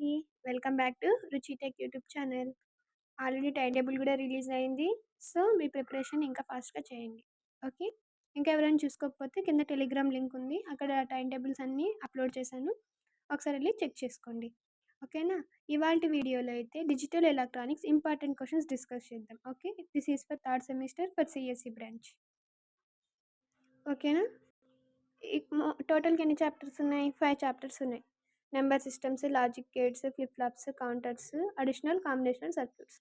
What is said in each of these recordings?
అందరికీ. Welcome back to రుచి tech YouTube channel. Already time table కూడా రిలీజ్ అయింది. సో, మీ ప్రిపరేషన్ ఇంకా ఫాస్ట్‌గా చేయండి. ఓకే. ఇంకా ఎవరైనా చూసుకోకపోతే కింద టెలిగ్రామ్ లింక్ ఉంది. అక్కడ టైమ్ టేబుల్స్ అన్నీ అప్‌లోడ్ చేశాను. ఒకసారి వెళ్లి చెక్ చేసుకోండి. ఓకేనా? ఇవాల్టి వీడియోలో అయితే digital electronics important questions discuss చేద్దాం. Okay. This is for third semester for CSE branch. ఓకేనా? టోటల్‌గా ఎన్ని చాప్టర్స్ ఉన్నాయి? 5 చాప్టర్స్ ఉన్నాయి. Number systems, logic gates, flip flops, counters, additional, combinational circuits.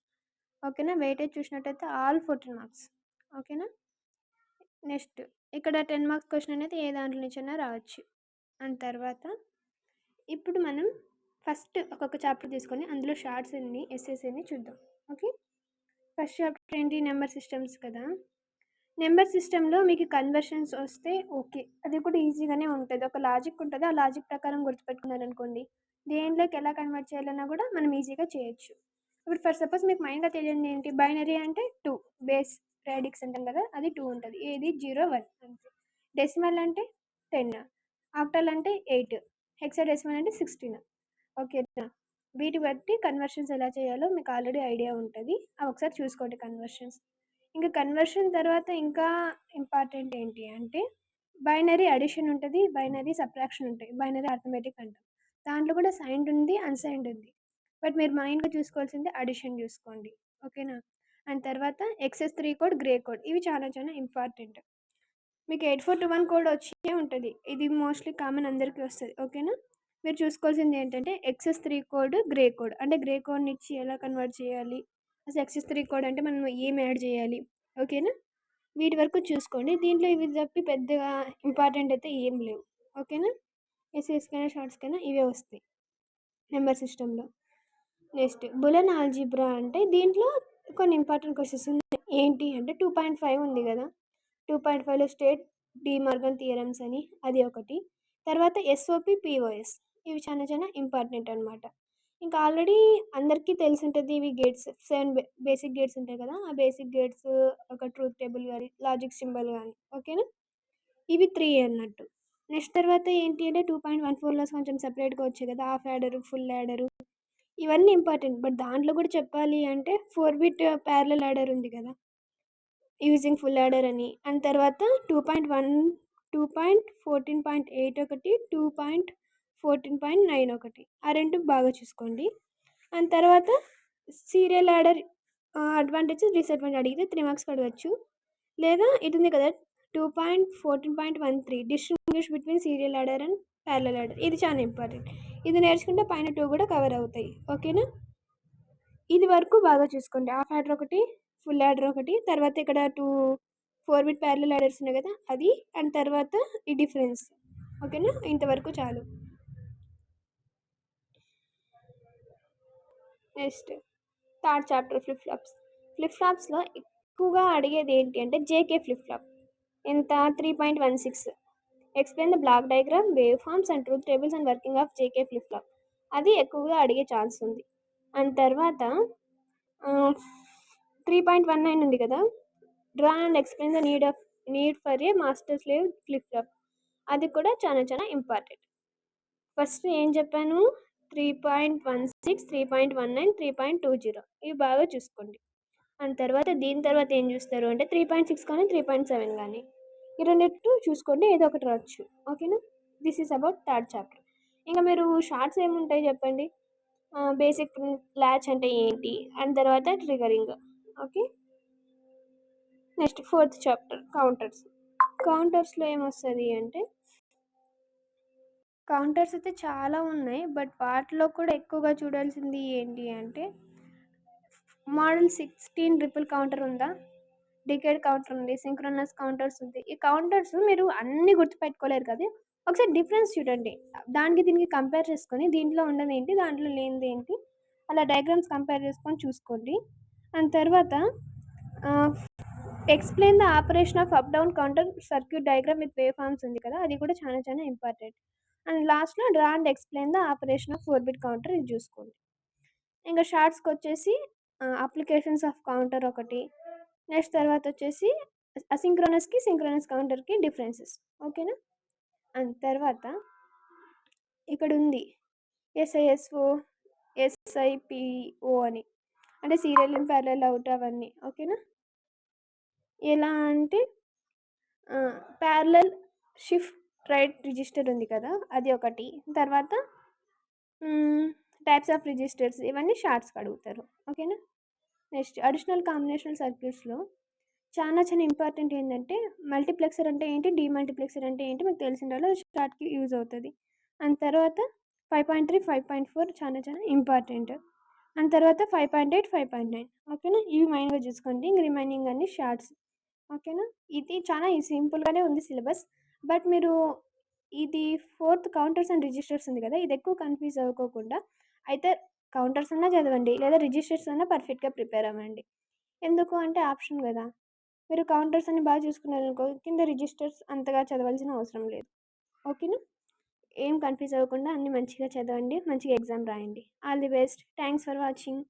ఓకేనా? వెయిటేజ్ చూసినట్టయితే ఆల్ 14 మార్క్స్. ఓకేనా? నెక్స్ట్ ఇక్కడ 10 మార్క్స్ క్వశ్చన్ అనేది ఏ దాంట్లో నుంచైనా రావచ్చు. అండ్ తర్వాత ఇప్పుడు మనం ఫస్ట్ ఒక్కొక్క చాప్టర్ తీసుకొని అందులో షార్ట్స్ ఎన్ని, ఎస్సేస్ ఎన్ని చూద్దాం. ఓకే. ఫస్ట్ చాప్టర్ ఏంటి? నెంబర్ సిస్టమ్స్ కదా. నెంబర్ సిస్టంలో మీకు కన్వర్షన్స్ వస్తే ఓకే, అది కూడా ఈజీగానే ఉంటుంది. ఒక లాజిక్ ఉంటుంది, ఆ లాజిక్ ప్రకారం గుర్తుపెట్టుకున్నారనుకోండి, దేంట్లోకి ఎలా కన్వర్ట్ చేయాలన్నా కూడా మనం ఈజీగా చేయొచ్చు. ఇప్పుడు ఫర్ సపోజ్ మీకు మైండ్గా తెలియదు ఏంటి, బైనరీ అంటే 2, బేస్ రాడిక్స్ అంటాం కదా, అది 2 ఉంటుంది, ఏది 0 1 అంతే. డెసిమల్ అంటే 10, ఆక్టల్ అంటే 8, హెక్సాడెసిమల్ అంటే 16. ఓకేనా? వీటి బట్టి కన్వర్షన్స్ ఎలా చేయాలో మీకు ఆల్రెడీ ఐడియా ఉంటుంది, అవి ఒకసారి చూసుకోండి కన్వర్షన్స్. ఇంకా కన్వర్షన్ తర్వాత ఇంకా ఇంపార్టెంట్ ఏంటి అంటే బైనరీ అడిషన్ ఉంటుంది, బైనరీ సబ్ట్రాక్షన్ ఉంటాయి, బైనరీ అర్థమెటిక్ అంటాం. దాంట్లో కూడా సైన్డ్ ఉంది, అన్సైన్డ్ ఉంది. బట్ మీరు మైండ్గా చూసుకోవాల్సింది అడిషన్ చూసుకోండి. ఓకేనా? అండ్ తర్వాత XS3 కోడ్, గ్రే కోడ్, ఇవి చాలా చాలా ఇంపార్టెంట్. మీకు 8421 కోడ్ వచ్చే ఉంటుంది, ఇది మోస్ట్లీ కామన్ అందరికీ వస్తుంది. ఓకేనా? మీరు చూసుకోవాల్సింది ఏంటంటే XS3 కోడ్, గ్రే కోడ్. అంటే గ్రే కోడ్ని ఇచ్చి ఎలా కన్వర్ట్ చేయాలి, అసలు XS3 కోడ్ అంటే మనం ఏం యాడ్ చేయాలి. ఓకేనా? వీటి వరకు చూసుకోండి. దీంట్లో ఇవి తప్పి పెద్దగా ఇంపార్టెంట్ అయితే ఏం లేవు. ఓకేనా? ఎస్ఎస్కైనా షార్ట్స్కైనా ఇవే వస్తాయి నెంబర్ సిస్టంలో. నెక్స్ట్ బులెన్ ఆల్జీబ్రా అంటే దీంట్లో కొన్ని ఇంపార్టెంట్ క్వశ్చన్స్ ఉన్నాయి. ఏంటి అంటే 2.5 ఉంది కదా, 2.5లో స్టేట్ డిమార్గన్ థియరమ్స్ అని అది ఒకటి. తర్వాత ఎస్ఓపి, పిఓఎస్, ఇవి చాలా చాలా ఇంపార్టెంట్ అనమాట. ఇంకా ఆల్రెడీ అందరికీ తెలిసి ఉంటుంది, ఇవి గేట్స్ 7 బేసిక్ గేట్స్ ఉంటాయి కదా, ఆ బేసిక్ గేట్స్ ఒక ట్రూత్ టేబుల్ కానీ లాజిక్ సింబల్ కానీ. ఓకేనా? ఇవి 3 అన్నట్టు. నెక్స్ట్ తర్వాత ఏంటి అంటే 2.14లో కొంచెం సెపరేట్గా వచ్చాయి కదా, హాఫ్ యాడరు, ఫుల్ యాడరు, ఇవన్నీ ఇంపార్టెంట్. బట్ దాంట్లో కూడా చెప్పాలి అంటే 4-bit ప్యారలల్ యాడర్ ఉంది కదా, యూజింగ్ ఫుల్ యాడర్ అని. అండ్ తర్వాత 2.1, 2.14.8 ఒకటి, 2.14.9 ఒకటి, ఆ రెండు బాగా చూసుకోండి. అండ్ తర్వాత సీరియల్ యాడర్ అడ్వాంటేజ్, డిసడ్వాంటేజ్ అడిగితే 3 మార్క్స్కి అడగచ్చు. లేదా ఇది ఉంది కదా 2.14.13 distinguish between serial adder and parallel adder, ఇది చాలా ఇంపార్టెంట్. ఇది నేర్చుకుంటే పైన 2 కూడా కవర్ అవుతాయి. ఓకేనా? ఇది వరకు బాగా చూసుకోండి. హాఫ్ యాడర్ ఒకటి, ఫుల్ యాడర్ ఒకటి, తర్వాత ఇక్కడ 4-bit ప్యారలల్ యాడర్స్ ఉన్నాయి కదా అది, అండ్ తర్వాత ఈ డిఫరెన్స్. ఓకేనా? ఇంతవరకు చాలు. Next third chapter flip flops. Flip ఫ్లాప్స్లో ఎక్కువగా అడిగేది ఏంటి అంటే జేకే ఫ్లిప్ ఫ్లాప్. ఎంత? 3.16. Explain the block diagram, wave forms and truth tables and working of JK flip flop, అది ఎక్కువగా అడిగే ఛాన్స్ ఉంది. అండ్ తర్వాత 3.19 ఉంది కదా, draw and explain the need for a master slave flip flop, అది కూడా చాలా చాలా ఇంపార్టెంట్. ఫస్ట్ ఏం చెప్పాను? 3.16, 3.19, 3.20, ఇవి బాగా చూసుకోండి. అండ్ తర్వాత దీని తర్వాత ఏం చూస్తారు అంటే 3.6 కానీ 3.7 కానీ, ఈ రెండింటి చూసుకోండి, ఏదో ఒకటి రావచ్చు. ఓకేనా? This is about third chapter. ఇంకా మీరు షార్ట్స్ ఏముంటాయి చెప్పండి. బేసిక్ లాచ్ అంటే ఏంటి, అండ్ తర్వాత triggering. Okay. Next fourth chapter counters. కౌంటర్స్లో ఏమొస్తుంది అంటే కౌంటర్స్ అయితే చాలా ఉన్నాయి, బట్ వాటిలో కూడా ఎక్కువగా చూడాల్సింది ఏంటి అంటే మోడల్ 16 రిపుల్ కౌంటర్ ఉందా, డికేడ్ కౌంటర్ ఉంది, సింక్రోనస్ కౌంటర్స్ ఉంది. ఈ కౌంటర్స్ మీరు అన్ని గుర్తుపెట్టుకోలేరు కదా, ఒకసారి డిఫరెన్స్ చూడండి, దానికి దీనికి కంపేర్ చేసుకొని దీంట్లో ఉండదు ఏంటి, దాంట్లో లేనిది ఏంటి, అలా డయాగ్రామ్స్ కంపేర్ చేసుకొని చూసుకోండి. అండ్ తర్వాత explain the operation of up down counter circuit diagram with wave forms ఉంది కదా, అది కూడా చాలా చాలా ఇంపార్టెంట్. అండ్ లాస్ట్లో draw and explain the operation of 4-bit counter, ఇది చూసుకోండి. ఇంకా షార్ట్స్కి వచ్చేసి అప్లికేషన్స్ ఆఫ్ కౌంటర్ ఒకటి, నెక్స్ట్ తర్వాత వచ్చేసి అసింక్రోనస్కి సింక్రోనస్ కౌంటర్కి డిఫరెన్సెస్. ఓకేనా? అండ్ తర్వాత ఇక్కడ ఉంది SISO, SIPO అని, అంటే సీరియల్ ఇన్ ప్యారలల్ అవుట్ అవన్నీ. ఓకేనా? ఎలా అంటే ప్యారలల్ షిఫ్ట్ రైట్ రిజిస్టర్ ఉంది కదా, అది ఒకటి. తర్వాత టైప్స్ ఆఫ్ రిజిస్టర్స్, ఇవన్నీ షార్ట్స్కి అడుగుతారు. ఓకేనా? నెక్స్ట్ అడిషనల్ కాంబినేషనల్ సర్క్యూట్స్లో చాలా చాలా ఇంపార్టెంట్ ఏంటంటే, మల్టీప్లెక్సర్ అంటే ఏంటి, డీమల్టీప్లెక్సర్ అంటే ఏంటి మీకు తెలిసిన స్టార్ట్కి యూజ్ అవుతుంది. అండ్ తర్వాత 5.3 5.4 చాలా చాలా ఇంపార్టెంట్. అండ్ తర్వాత 5.8 5.9. ఓకేనా? ఇవి మైండ్గా చూసుకోండి, ఇంక రిమైనింగ్ అన్ని షార్ట్స్. ఓకేనా? ఇది చాలా సింపుల్గానే ఉంది సిలబస్. బట్ మీరు ఇది ఫోర్త్ కౌంటర్స్ అండ్ రిజిస్టర్స్ ఉంది కదా, ఇది ఎక్కువ కన్ఫ్యూజ్ అవ్వకోకుండా అయితే కౌంటర్స్ అన్నా చదవండి, లేదా రిజిస్టర్స్ అన్నా పర్ఫెక్ట్గా ప్రిపేర్ అవ్వండి. ఎందుకు అంటే ఆప్షన్ కదా. మీరు కౌంటర్స్ అన్ని బాగా చూసుకున్నారనుకో, కింద రిజిస్టర్స్ అంతగా చదవాల్సిన అవసరం లేదు. ఓకేనా? ఏం కన్ఫ్యూజ్ అవ్వకుండా అన్ని మంచిగా చదవండి, మంచిగా ఎగ్జామ్ రాయండి. All the best. Thanks for watching.